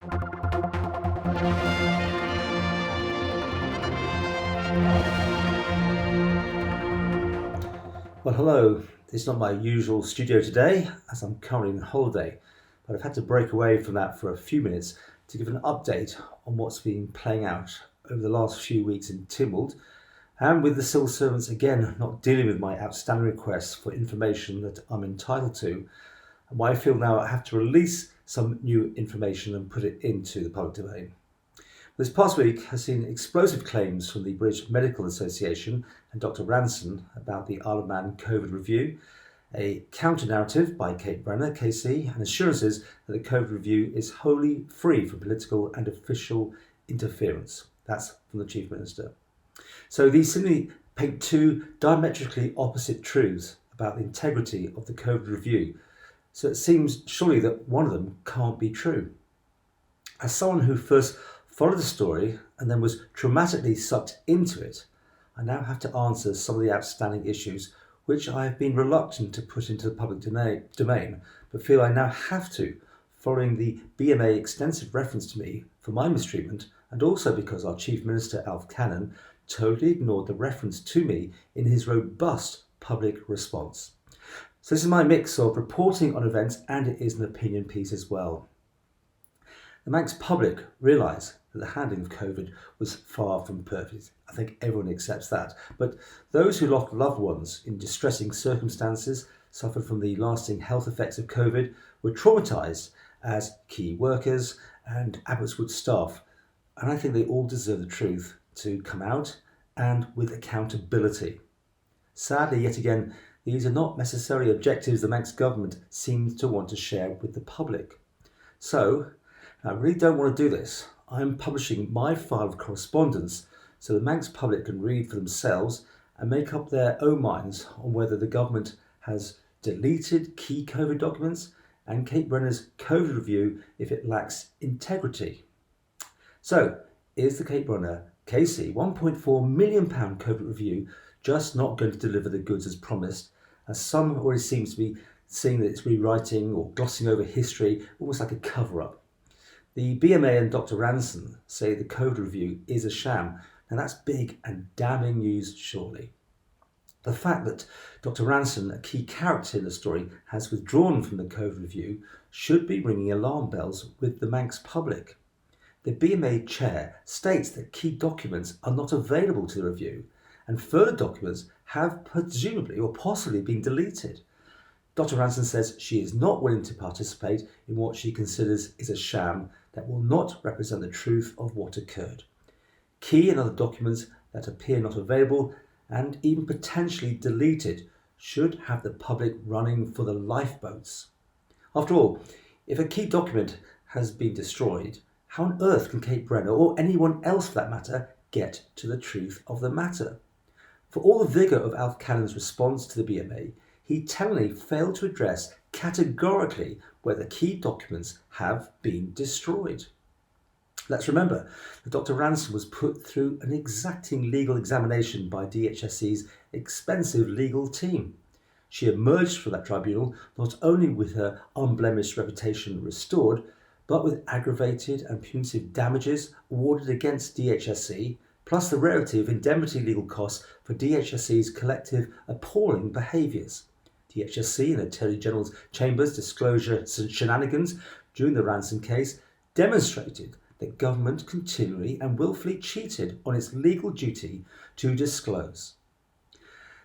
Well, hello. It's not my usual studio today, as I'm currently on holiday, but I've had to break away from that for a few minutes to give an update on what's been playing out over the last few weeks in Tynwald, and with the civil servants again not dealing with my outstanding requests for information that I'm entitled to, and why I feel now I have to release some new information and put it into the public domain. This past week has seen explosive claims from the British Medical Association and Dr. Ranson about the Isle of Man COVID review, a counter-narrative by Kate Brenner, KC, and assurances that the COVID review is wholly free from political and official interference. That's from the Chief Minister. So these simply paint two diametrically opposite truths about the integrity of the COVID review. So it seems surely that one of them can't be true. As someone who first followed the story and then was traumatically sucked into it, I now have to answer some of the outstanding issues which I have been reluctant to put into the public domain, but feel I now have to, following the BMA extensive reference to me for my mistreatment, and also because our Chief Minister Alf Cannan totally ignored the reference to me in his robust public response. So this is my mix of reporting on events, and it is an opinion piece as well. The Manx public realise that the handling of COVID was far from perfect. I think everyone accepts that. But those who lost loved ones in distressing circumstances, suffered from the lasting health effects of COVID, were traumatised as key workers and Abbotswood staff. And I think they all deserve the truth to come out and with accountability. Sadly, yet again, these are not necessarily objectives the Manx government seems to want to share with the public. So, I really don't want to do this. I'm publishing my file of correspondence so the Manx public can read for themselves and make up their own minds on whether the government has deleted key COVID documents and Kate Brenner's COVID review if it lacks integrity. So, is the Kate Brenner KC £1.4 million COVID review just not going to deliver the goods as promised, as some already seems to be seeing that it's rewriting or glossing over history, almost like a cover-up? The BMA and Dr. Ranson say the COVID review is a sham, and that's big and damning news surely. The fact that Dr. Ranson, a key character in the story, has withdrawn from the COVID review should be ringing alarm bells with the Manx public. The BMA chair states that key documents are not available to the review, and further documents have presumably or possibly been deleted. Dr. Ranson says she is not willing to participate in what she considers is a sham that will not represent the truth of what occurred. Key and other documents that appear not available and even potentially deleted should have the public running for the lifeboats. After all, if a key document has been destroyed, how on earth can Kate Brenner, or anyone else for that matter, get to the truth of the matter? For all the vigour of Alf Cannan's response to the BMA, he tellingly failed to address categorically whether key documents have been destroyed. Let's remember that Dr. Ranson was put through an exacting legal examination by DHSC's expensive legal team. She emerged from that tribunal not only with her unblemished reputation restored, but with aggravated and punitive damages awarded against DHSC, plus the rarity of indemnity legal costs for DHSC's collective appalling behaviours. DHSC and the Attorney General's Chamber's disclosure shenanigans during the Ranson case demonstrated that government continually and willfully cheated on its legal duty to disclose.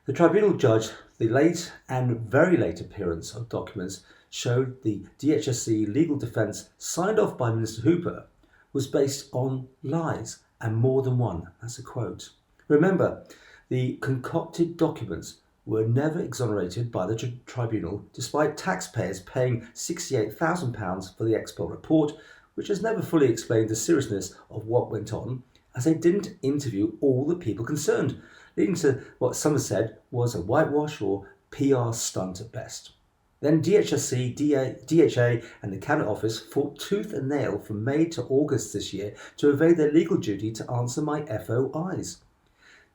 The tribunal judged the late and very late appearance of documents showed the DHSC legal defence signed off by Minister Hooper was based on lies, and more than one. That's a quote. Remember, the concocted documents were never exonerated by the tribunal, despite taxpayers paying £68,000 for the expert report, which has never fully explained the seriousness of what went on, as they didn't interview all the people concerned, leading to what some have said was a whitewash or PR stunt at best. Then DHSC, DHA and the Cabinet Office fought tooth and nail from May to August this year to evade their legal duty to answer my FOIs.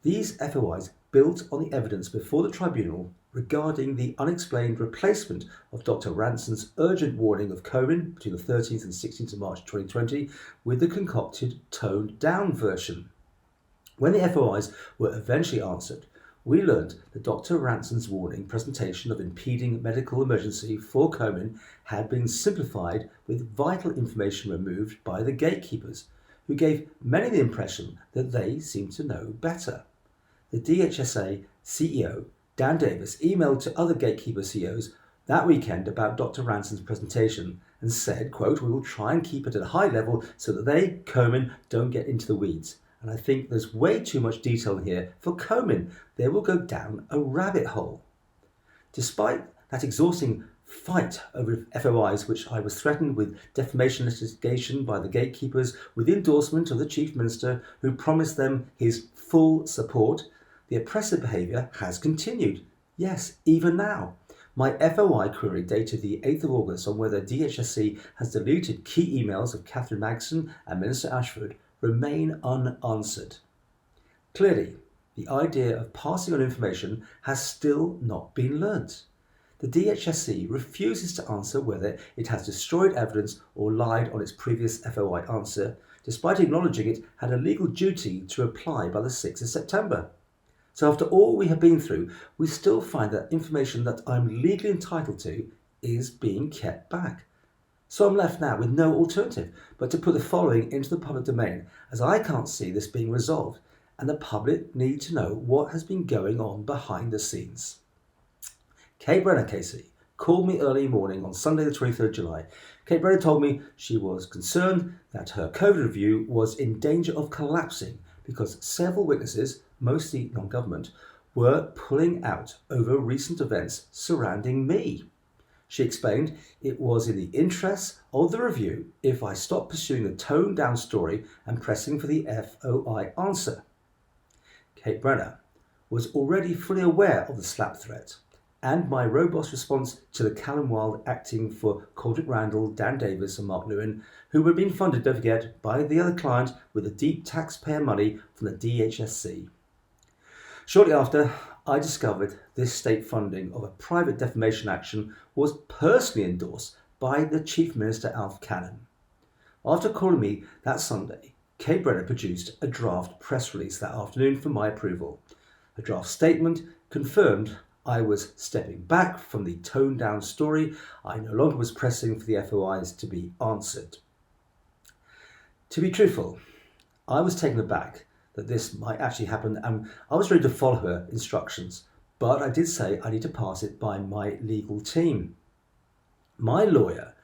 These FOIs built on the evidence before the tribunal regarding the unexplained replacement of Dr. Ranson's urgent warning of COVID between the 13th and 16th of March 2020 with the concocted toned-down version. When the FOIs were eventually answered, we learned that Dr. Ranson's warning presentation of impeding medical emergency for Comyn had been simplified with vital information removed by the gatekeepers, who gave many the impression that they seemed to know better. The DHSA CEO, Dan Davis, emailed to other gatekeeper CEOs that weekend about Dr. Ranson's presentation and said, quote, "We will try and keep it at a high level so that they, Comyn, don't get into the weeds. And I think there's way too much detail here for Comyn. They will go down a rabbit hole." Despite that exhausting fight over FOIs, which I was threatened with defamation litigation by the gatekeepers with the endorsement of the Chief Minister, who promised them his full support, the oppressive behaviour has continued. Yes, even now. My FOI query dated the 8th of August on whether DHSC has deleted key emails of Catherine Magson and Minister Ashford remain unanswered. Clearly, the idea of passing on information has still not been learnt. The DHSC refuses to answer whether it has destroyed evidence or lied on its previous FOI answer, despite acknowledging it had a legal duty to reply by the 6th of September. So after all we have been through, we still find that information that I'm legally entitled to is being kept back. So I'm left now with no alternative but to put the following into the public domain, as I can't see this being resolved, and the public need to know what has been going on behind the scenes. Kate Brenner, KC, called me early morning on Sunday the 23rd of July. Kate Brenner told me she was concerned that her COVID review was in danger of collapsing because several witnesses, mostly non-government, were pulling out over recent events surrounding me. She explained it was in the interests of the review if I stopped pursuing the toned-down story and pressing for the FOI answer. Kate Brenner was already fully aware of the slap threat and my robust response to the Callum Wilde acting for Caldrick Randall, Dan Davis and Mark Lewin, who were being funded, don't forget, by the other client with the deep taxpayer money from the DHSC. Shortly after, I discovered this state funding of a private defamation action was personally endorsed by the Chief Minister Alf Cannan. After calling me that Sunday, Kate Brenner produced a draft press release that afternoon for my approval. A draft statement confirmed I was stepping back from the toned-down story. I no longer was pressing for the FOIs to be answered. To be truthful, I was taken aback that this might actually happen, and I was ready to follow her instructions, but I did say I need to pass it by my legal team. My lawyer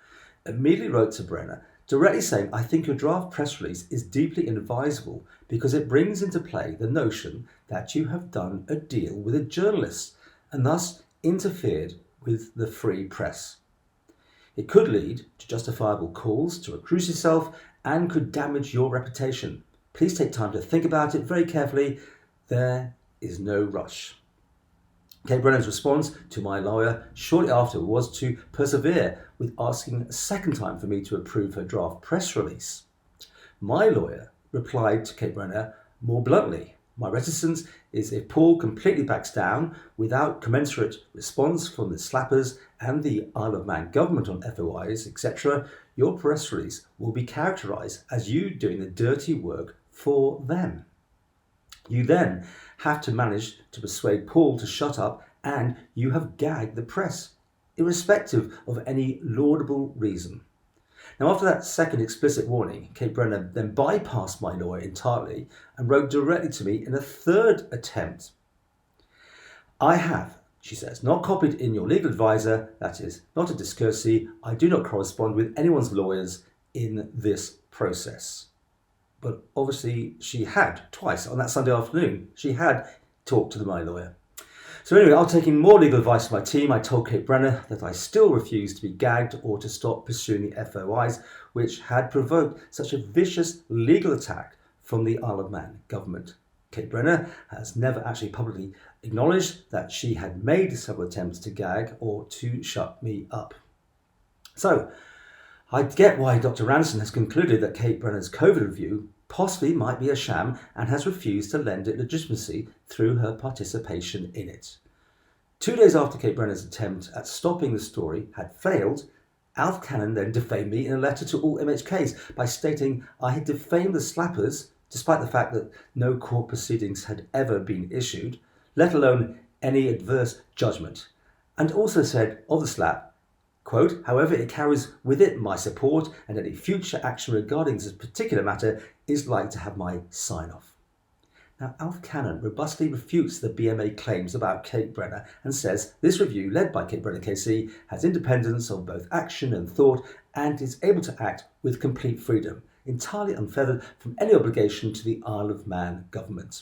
immediately wrote to Brenner, directly saying, "I think your draft press release is deeply inadvisable because it brings into play the notion that you have done a deal with a journalist and thus interfered with the free press. It could lead to justifiable calls to recruit yourself and could damage your reputation. Please take time to think about it very carefully. There is no rush." Kate Brenner's response to my lawyer shortly after was to persevere with asking a second time for me to approve her draft press release. My lawyer replied to Kate Brenner more bluntly, "My reticence is if Paul completely backs down without commensurate response from the slappers and the Isle of Man government on FOIs, etc., your press release will be characterised as you doing the dirty work for them. You then have to manage to persuade Paul to shut up, and you have gagged the press, irrespective of any laudable reason." Now, after that second explicit warning, Kate Brenner then bypassed my lawyer entirely and wrote directly to me in a third attempt. "I have," she says, "not copied in your legal advisor. That is not a discourtesy. I do not correspond with anyone's lawyers in this process." But obviously she had twice on that Sunday afternoon. She had talked to my lawyer. So anyway, after taking more legal advice from my team, I told Kate Brenner that I still refused to be gagged or to stop pursuing the FOIs, which had provoked such a vicious legal attack from the Isle of Man government. Kate Brenner has never actually publicly acknowledged that she had made several attempts to gag or to shut me up. So I get why Dr. Ranson has concluded that Kate Brenner's COVID review possibly might be a sham and has refused to lend it legitimacy through her participation in it. 2 days after Kate Brenner's attempt at stopping the story had failed, Alf Cannan then defamed me in a letter to all MHKs by stating I had defamed the slappers, despite the fact that no court proceedings had ever been issued, let alone any adverse judgment, and also said of the slap, quote, however, it carries with it my support and any future action regarding this particular matter is like to have my sign-off. Now, Alf Cannan robustly refutes the BMA claims about Kate Brenner and says this review, led by Kate Brenner KC, has independence of both action and thought and is able to act with complete freedom, entirely unfeathered from any obligation to the Isle of Man government.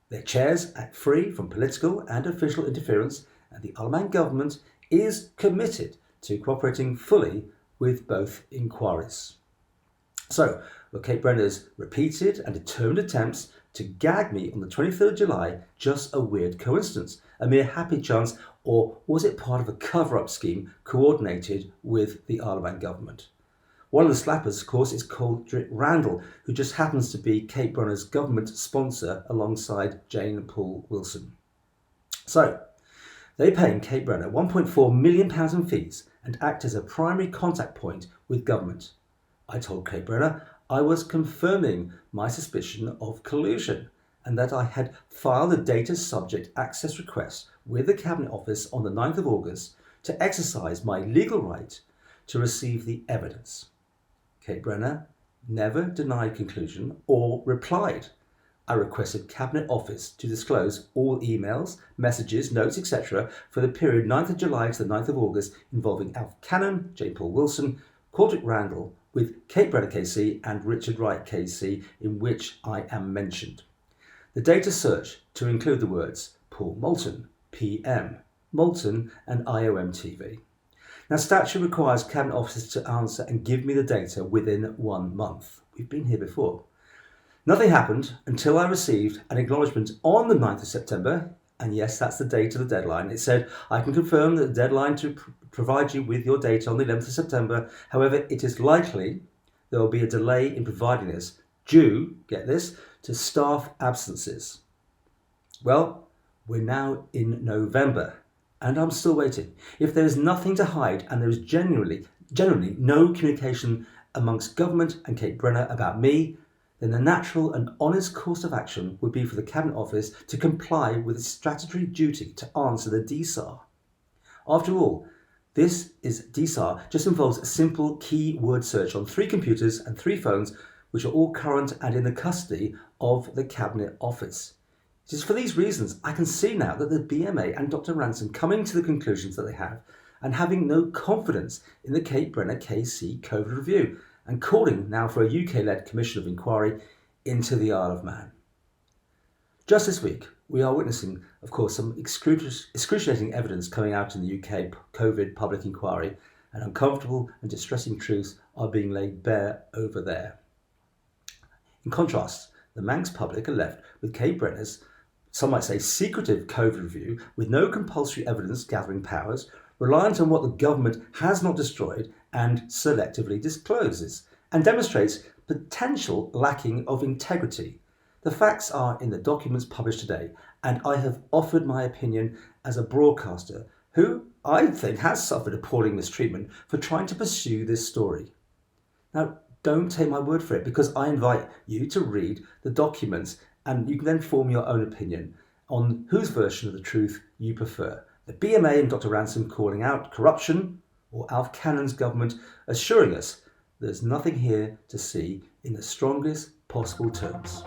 Their chairs act free from political and official interference, and the Isle of Man government is committed to cooperating fully with both inquiries. So, were Kate Brenner's repeated and determined attempts to gag me on the 23rd of July just a weird coincidence, a mere happy chance, or was it part of a cover-up scheme coordinated with the Isle of Man government? One of the slappers, of course, is Coldrick Randall, who just happens to be Kate Brenner's government sponsor alongside Jane and Paul Wilson. So, they pay Kate Brenner £1.4 million in fees and act as a primary contact point with government. I told Kate Brenner I was confirming my suspicion of collusion and that I had filed a data subject access request with the Cabinet Office on the 9th of August to exercise my legal right to receive the evidence. Kate Brenner never denied conclusion or replied. I requested Cabinet Office to disclose all emails, messages, notes, etc. for the period 9th of July to the 9th of August involving Alf Cannan, Jane Paul Wilson, Coldrick Randall, with Kate Brenner KC and Richard Wright KC, in which I am mentioned. The data search to include the words Paul Moulton, PM, Moulton and IOM TV. Now, statute requires Cabinet officers to answer and give me the data within 1 month. We've been here before. Nothing happened until I received an acknowledgement on the 9th of September, and yes, that's the date of the deadline. It said, I can confirm that the deadline to provide you with your data on the 11th of September. However, it is likely there will be a delay in providing this due, get this, to staff absences. Well, we're now in November and I'm still waiting. If there is nothing to hide and there is generally no communication amongst government and Kate Brenner about me, then the natural and honest course of action would be for the Cabinet Office to comply with its statutory duty to answer the DSAR. After all, this DSAR just involves a simple keyword search on 3 computers and 3 phones, which are all current and in the custody of the Cabinet Office. It is for these reasons I can see now that the BMA and Dr. Ransom coming to the conclusions that they have and having no confidence in the Kate Brenner KC COVID review and calling now for a UK-led commission of inquiry into the Isle of Man. Just this week, we are witnessing, of course, some excruciating evidence coming out in the UK COVID public inquiry, and uncomfortable and distressing truths are being laid bare over there. In contrast, the Manx public are left with Kate Brenner's, some might say, secretive COVID review with no compulsory evidence gathering powers, reliant on what the government has not destroyed and selectively discloses, and demonstrates potential lacking of integrity. The facts are in the documents published today, and I have offered my opinion as a broadcaster who I think has suffered appalling mistreatment for trying to pursue this story. Now, don't take my word for it, because I invite you to read the documents and you can then form your own opinion on whose version of the truth you prefer. The BMA and Dr. Ransom calling out corruption, or Alf Cannan's government assuring us there's nothing here to see in the strongest possible terms.